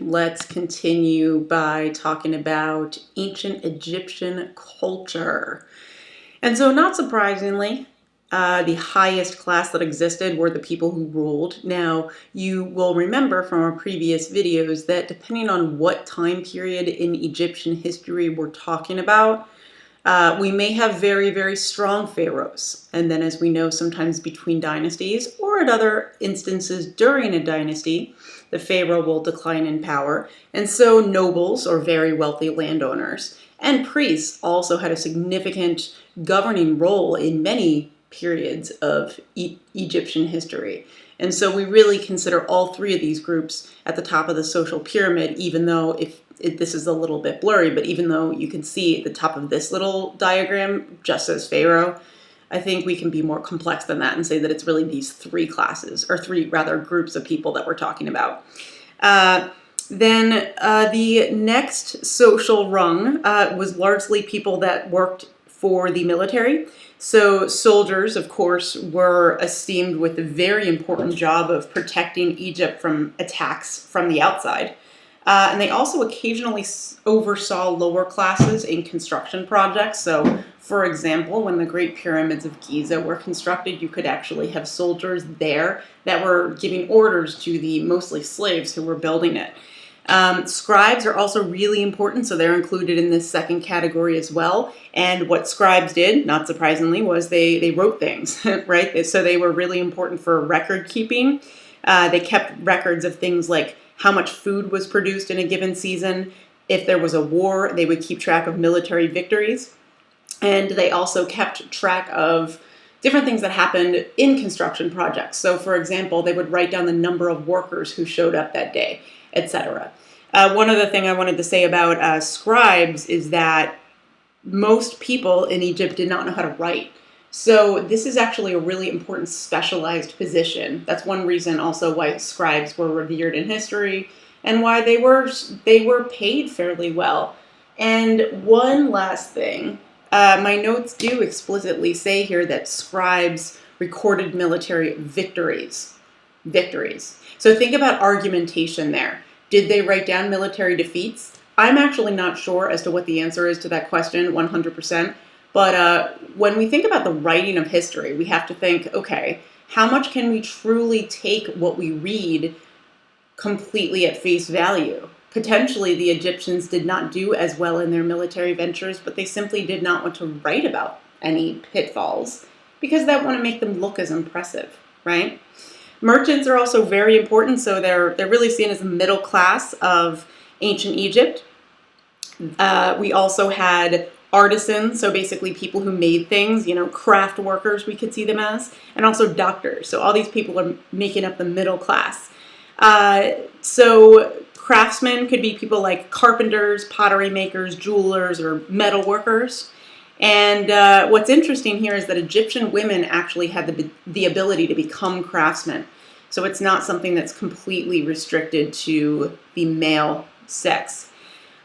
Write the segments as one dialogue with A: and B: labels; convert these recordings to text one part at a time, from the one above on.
A: Let's continue by talking about ancient Egyptian culture. And so, not surprisingly, the highest class that existed were the people who ruled. Now, you will remember from our previous videos that depending on what time period in Egyptian history we're talking about, we may have very, very strong pharaohs. And then, as we know, sometimes between dynasties or at other instances during a dynasty, the pharaoh will decline in power. And so nobles or very wealthy landowners and priests also had a significant governing role in many periods of Egyptian history. And so we really consider all three of these groups at the top of the social pyramid, even though this is a little bit blurry, but even though you can see at the top of this little diagram just says Pharaoh, I think we can be more complex than that and say that it's really these three classes, or three rather groups of people that we're talking about. Then the next social rung was largely people that worked for the military. So soldiers, of course, were esteemed with the very important job of protecting Egypt from attacks from the outside. And they also occasionally oversaw lower classes in construction projects. So, for example, when the Great Pyramids of Giza were constructed, you could actually have soldiers there that were giving orders to the mostly slaves who were building it. Scribes are also really important, so they're included in this second category as well. And what scribes did, not surprisingly, was they wrote things, right? So they were really important for record keeping. They kept records of things like how much food was produced in a given season. If there was a war, they would keep track of military victories. And they also kept track of different things that happened in construction projects. So, for example, they would write down the number of workers who showed up that day, etc. One other thing I wanted to say about scribes is that most people in Egypt did not know how to write. So this is actually a really important specialized position. That's one reason also why scribes were revered in history and why they were paid fairly well. And one last thing, my notes do explicitly say here that scribes recorded military victories. So think about argumentation there. Did they write down military defeats? I'm actually not sure as to what the answer is to that question 100%. But when we think about the writing of history, we have to think, okay, how much can we truly take what we read completely at face value? Potentially, the Egyptians did not do as well in their military ventures, but they simply did not want to write about any pitfalls because that wouldn't make them look as impressive, right? Merchants are also very important, so they're really seen as the middle class of ancient Egypt. We also had artisans, so basically people who made things, craft workers, we could see them as, and also doctors. So all these people are making up the middle class. So craftsmen could be people like carpenters, pottery makers, jewelers, or metal workers. And what's interesting here is that Egyptian women actually had the ability to become craftsmen. So it's not something that's completely restricted to the male sex.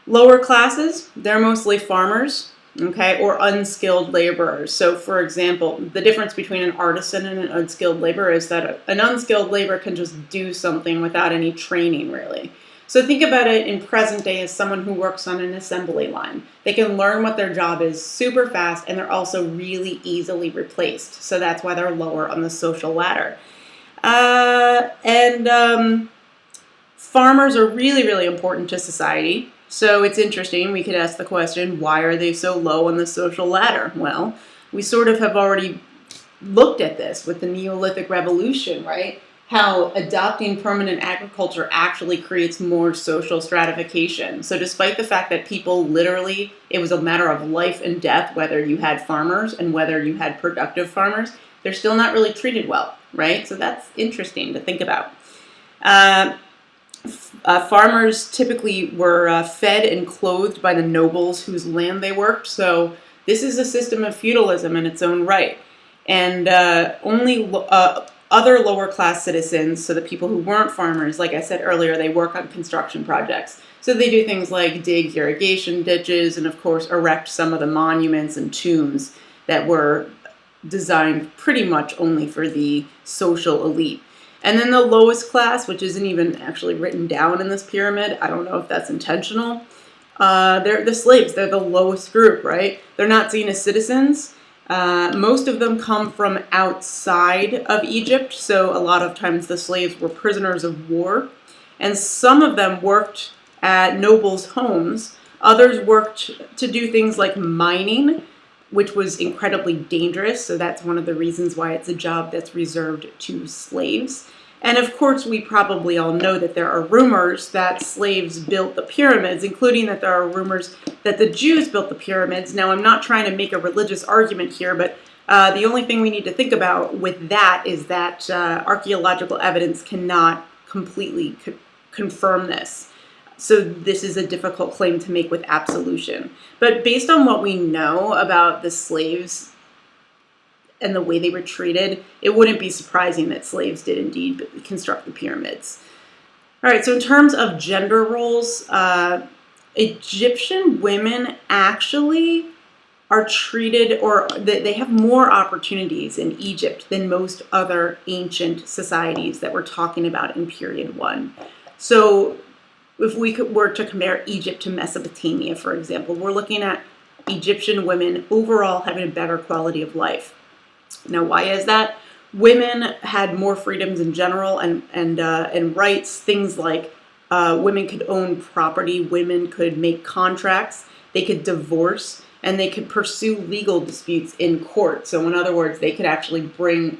A: Lower classes, they're mostly farmers, okay, or unskilled laborers. So, for example, the difference between an artisan and an unskilled laborer is that an unskilled laborer can just do something without any training, really. So think about it in present day as someone who works on an assembly line. They can learn what their job is super fast, and they're also really easily replaced. So that's why they're lower on the social ladder. Farmers are really, really important to society. So it's interesting, we could ask the question, why are they so low on the social ladder? Well, we sort of have already looked at this with the Neolithic Revolution, right? How adopting permanent agriculture actually creates more social stratification. So despite the fact that people literally, it was a matter of life and death, whether you had farmers and whether you had productive farmers, they're still not really treated well, right? So that's interesting to think about. Farmers typically were fed and clothed by the nobles whose land they worked. So this is a system of feudalism in its own right. And only other lower class citizens, so the people who weren't farmers, like I said earlier, they work on construction projects. So they do things like dig irrigation ditches and, of course, erect some of the monuments and tombs that were designed pretty much only for the social elite. And then the lowest class, which isn't even actually written down in this pyramid, I don't know if that's intentional, they're the slaves. They're the lowest group, right? They're not seen as citizens. Most of them come from outside of Egypt, so a lot of times the slaves were prisoners of war. And some of them worked at nobles' homes. Others worked to do things like mining, which was incredibly dangerous. So that's one of the reasons why it's a job that's reserved to slaves. And of course, we probably all know that there are rumors that slaves built the pyramids, including that there are rumors that the Jews built the pyramids. Now, I'm not trying to make a religious argument here, but the only thing we need to think about with that is that archaeological evidence cannot completely confirm this. So this is a difficult claim to make with absolution. But based on what we know about the slaves and the way they were treated, it wouldn't be surprising that slaves did indeed construct the pyramids. All right, so in terms of gender roles, Egyptian women actually are treated, or they have more opportunities in Egypt than most other ancient societies that we're talking about in period 1. So if we were to compare Egypt to Mesopotamia, for example, we're looking at Egyptian women overall having a better quality of life. Now, why is that? Women had more freedoms in general and rights. Things like women could own property, women could make contracts, they could divorce, and they could pursue legal disputes in court. So in other words, they could actually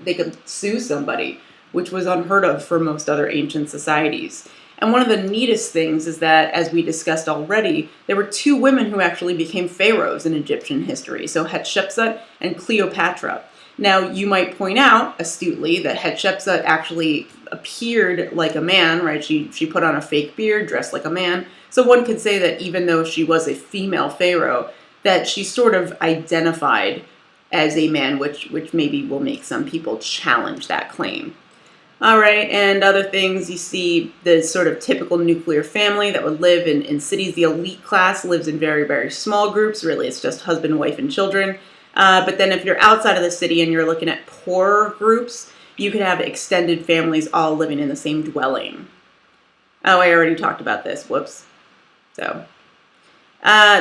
A: they could sue somebody, which was unheard of for most other ancient societies. And one of the neatest things is that, as we discussed already, there were 2 women who actually became pharaohs in Egyptian history, so Hatshepsut and Cleopatra. Now, you might point out, astutely, that Hatshepsut actually appeared like a man, right? She put on a fake beard, dressed like a man. So one could say that even though she was a female pharaoh, that she sort of identified as a man, which maybe will make some people challenge that claim. All right, and other things, you see the sort of typical nuclear family that would live in cities. The elite class lives in very, very small groups. Really, it's just husband, wife, and children. But then if you're outside of the city and you're looking at poorer groups, you could have extended families all living in the same dwelling. Oh, I already talked about this. Whoops. So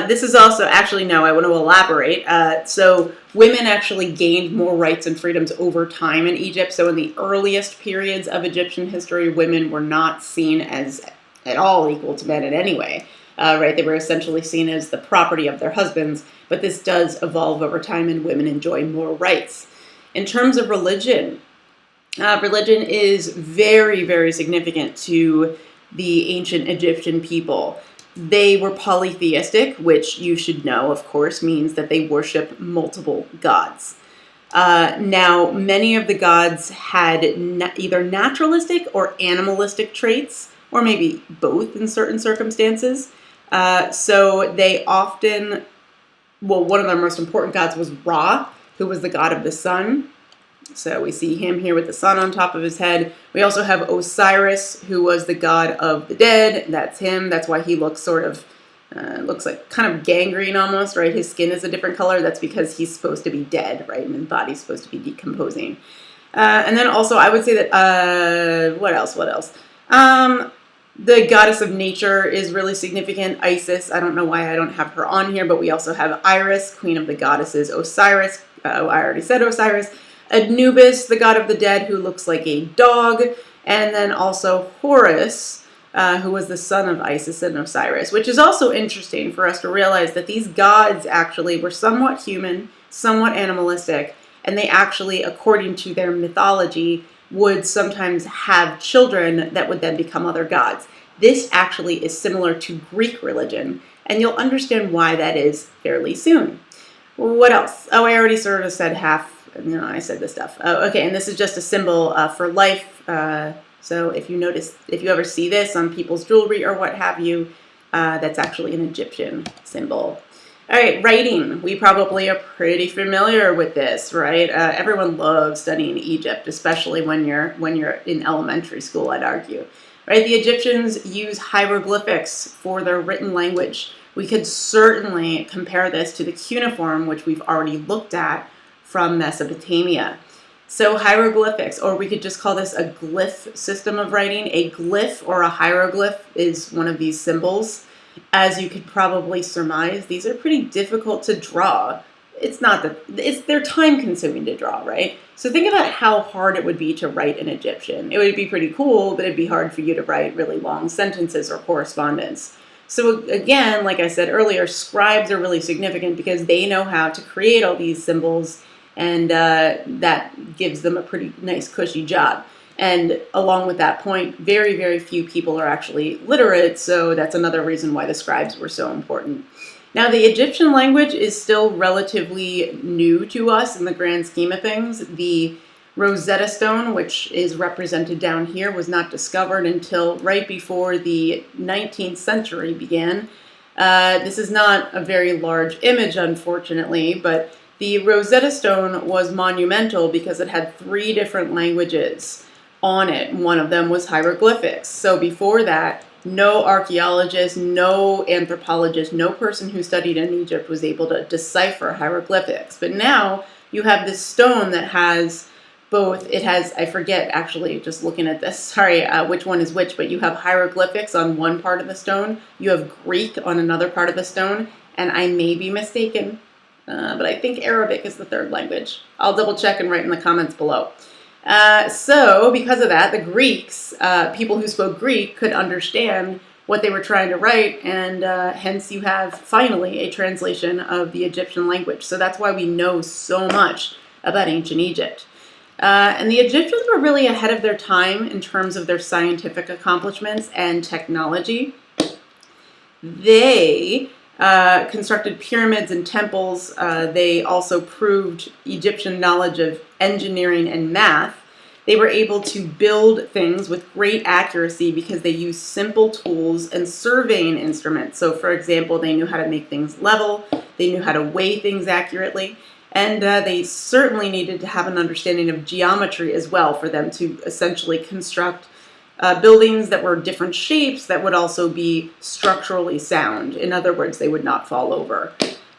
A: this is also, actually, no, I want to elaborate. So women actually gained more rights and freedoms over time in Egypt. So in the earliest periods of Egyptian history, women were not seen as at all equal to men in any way. Right? They were essentially seen as the property of their husbands, but this does evolve over time and women enjoy more rights. In terms of religion, religion is very, very significant to the ancient Egyptian people. They were polytheistic, which you should know, of course, means that they worship multiple gods. Now, many of the gods had either naturalistic or animalistic traits, or maybe both in certain circumstances. So they often, one of their most important gods was Ra, who was the god of the sun. So we see him here with the sun on top of his head. We also have Osiris, who was the god of the dead. That's him. That's why he looks sort of, looks like kind of gangrene almost, right? His skin is a different color. That's because he's supposed to be dead, right? And his body's supposed to be decomposing. And then also I would say that, what else? The goddess of nature is really significant. Isis, I don't know why I don't have her on here, but we also have Iris, queen of the goddesses. Osiris, I already said Osiris. Anubis, the god of the dead, who looks like a dog. And then also Horus, who was the son of Isis and Osiris, which is also interesting for us to realize that these gods actually were somewhat human, somewhat animalistic, and they actually, according to their mythology, would sometimes have children that would then become other gods. This actually is similar to Greek religion, and you'll understand why that is fairly soon. What else? Oh, I already sort of said half. No, I said this stuff. Oh, okay, and this is just a symbol for life. So if you notice, if you ever see this on people's jewelry or what have you, that's actually an Egyptian symbol. All right, writing. We probably are pretty familiar with this, right? Everyone loves studying Egypt, especially when you're in elementary school, I'd argue. Right? The Egyptians use hieroglyphics for their written language. We could certainly compare this to the cuneiform, which we've already looked at from Mesopotamia. So hieroglyphics, or we could just call this a glyph system of writing. A glyph or a hieroglyph is one of these symbols. As you could probably surmise, these are pretty difficult to draw. They're time consuming to draw, right? So think about how hard it would be to write in Egyptian. It would be pretty cool, but it'd be hard for you to write really long sentences or correspondence. So again, like I said earlier, scribes are really significant because they know how to create all these symbols, and that gives them a pretty nice cushy job. And along with that point, very, very few people are actually literate, so that's another reason why the scribes were so important. Now, the Egyptian language is still relatively new to us in the grand scheme of things. The Rosetta Stone, which is represented down here, was not discovered until right before the 19th century began. This is not a very large image, unfortunately, but the Rosetta Stone was monumental because it had 3 different languages on it. One of them was hieroglyphics. So before that, no archaeologist, no anthropologist, no person who studied in Egypt was able to decipher hieroglyphics. But now you have this stone that has both, I forget actually, just looking at this, sorry, which one is which, but you have hieroglyphics on one part of the stone, you have Greek on another part of the stone, and I may be mistaken, but I think Arabic is the 3rd language. I'll double check and write in the comments below. So because of that, the Greeks, people who spoke Greek, could understand what they were trying to write, and hence you have finally a translation of the Egyptian language. So that's why we know so much about ancient Egypt. And the Egyptians were really ahead of their time in terms of their scientific accomplishments and technology. They constructed pyramids and temples. They also proved Egyptian knowledge of engineering and math. They were able to build things with great accuracy because they used simple tools and surveying instruments. So, for example, they knew how to make things level, they knew how to weigh things accurately, and they certainly needed to have an understanding of geometry as well for them to essentially construct buildings that were different shapes that would also be structurally sound. In other words, they would not fall over.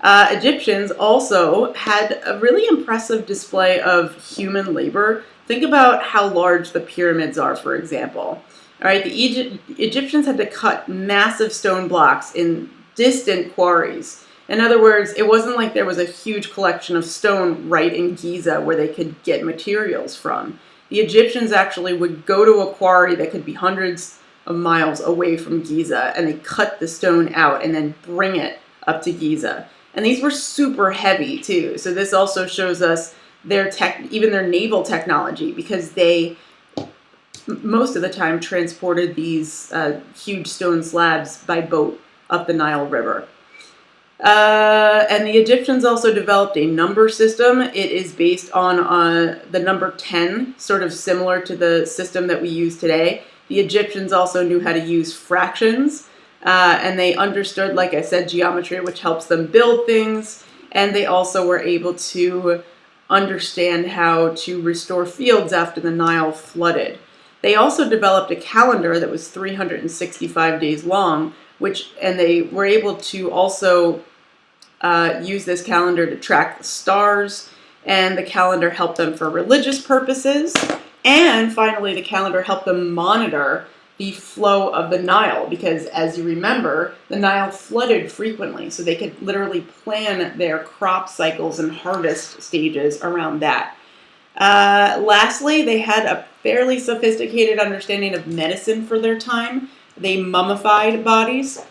A: Egyptians also had a really impressive display of human labor. Think about how large the pyramids are, for example. All right, the Egyptians had to cut massive stone blocks in distant quarries. In other words, it wasn't like there was a huge collection of stone right in Giza where they could get materials from. The Egyptians actually would go to a quarry that could be hundreds of miles away from Giza, and they cut the stone out and then bring it up to Giza. And these were super heavy too. So this also shows us even their naval technology, because they most of the time transported these huge stone slabs by boat up the Nile River. And the Egyptians also developed a number system. It is based on the number 10, sort of similar to the system that we use today. The Egyptians also knew how to use fractions, and they understood, like I said, geometry, which helps them build things. And they also were able to understand how to restore fields after the Nile flooded. They also developed a calendar that was 365 days long, and they were able to also use this calendar to track the stars, and the calendar helped them for religious purposes. And finally, the calendar helped them monitor the flow of the Nile, because as you remember, the Nile flooded frequently, so they could literally plan their crop cycles and harvest stages around that. Lastly, they had a fairly sophisticated understanding of medicine for their time. They mummified bodies,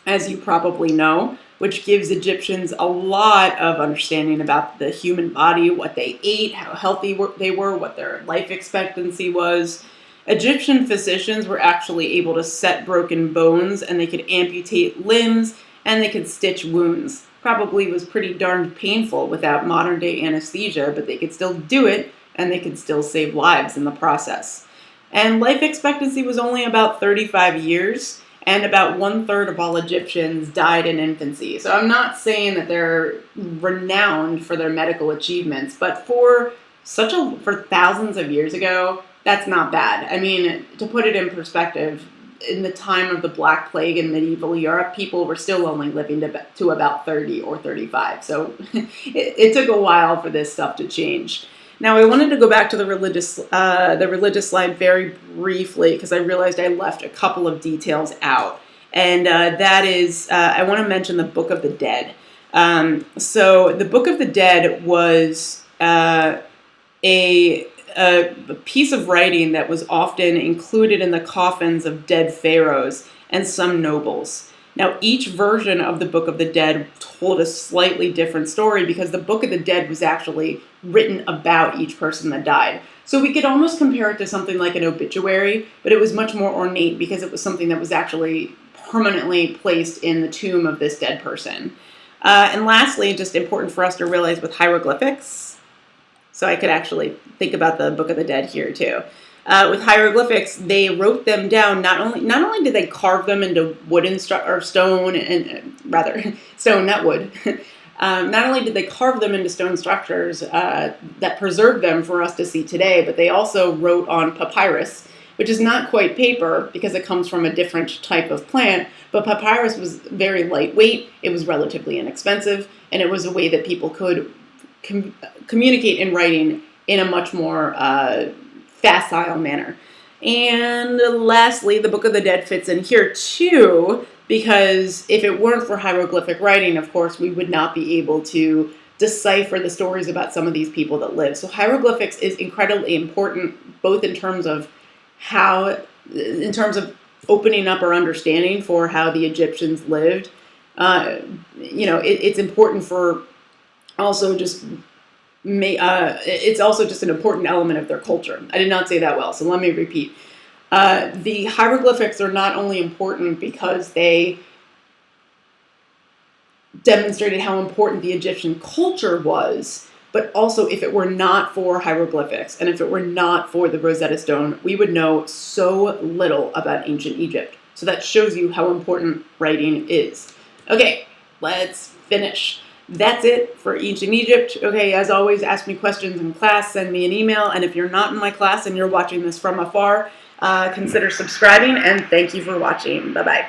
A: as you probably know, which gives Egyptians a lot of understanding about the human body, what they ate, how healthy they were, what their life expectancy was. Egyptian physicians were actually able to set broken bones, and they could amputate limbs, and they could stitch wounds. Probably was pretty darn painful without modern day anesthesia, but they could still do it, and they could still save lives in the process. And life expectancy was only about 35 years, and about 1/3 of all Egyptians died in infancy. So I'm not saying that they're renowned for their medical achievements, but for thousands of years ago, that's not bad. I mean, to put it in perspective, in the time of the Black Plague in medieval Europe, people were still only living to about 30 or 35. So it took a while for this stuff to change. Now, I wanted to go back to the religious slide very briefly because I realized I left a couple of details out, and that is I want to mention the Book of the Dead. So the Book of the Dead was a piece of writing that was often included in the coffins of dead pharaohs and some nobles. Now, each version of the Book of the Dead told a slightly different story because the Book of the Dead was actually written about each person that died. So we could almost compare it to something like an obituary, but it was much more ornate because it was something that was actually permanently placed in the tomb of this dead person. And lastly, just important for us to realize with hieroglyphics, so I could actually think about the Book of the Dead here too. With hieroglyphics, they wrote them down. Not only did they carve them into wooden or stone, and rather stone, not wood. Not only did they carve them into stone structures that preserved them for us to see today, but they also wrote on papyrus, which is not quite paper because it comes from a different type of plant. But papyrus was very lightweight. It was relatively inexpensive, and it was a way that people could communicate in writing in a much more facile manner. And lastly, the Book of the Dead fits in here too, because if it weren't for hieroglyphic writing, of course, we would not be able to decipher the stories about some of these people that lived. So hieroglyphics is incredibly important, both in terms of opening up our understanding for how the Egyptians lived. It's important for also just it's also just an important element of their culture. I did not say that well, so let me repeat. The hieroglyphics are not only important because they demonstrated how important the Egyptian culture was, but also if it were not for hieroglyphics and if it were not for the Rosetta Stone, we would know so little about ancient Egypt. So that shows you how important writing is. Okay, let's finish. That's it for Ancient Egypt. Okay, as always, ask me questions in class, send me an email, and if you're not in my class and you're watching this from afar, consider subscribing, and thank you for watching. Bye-bye.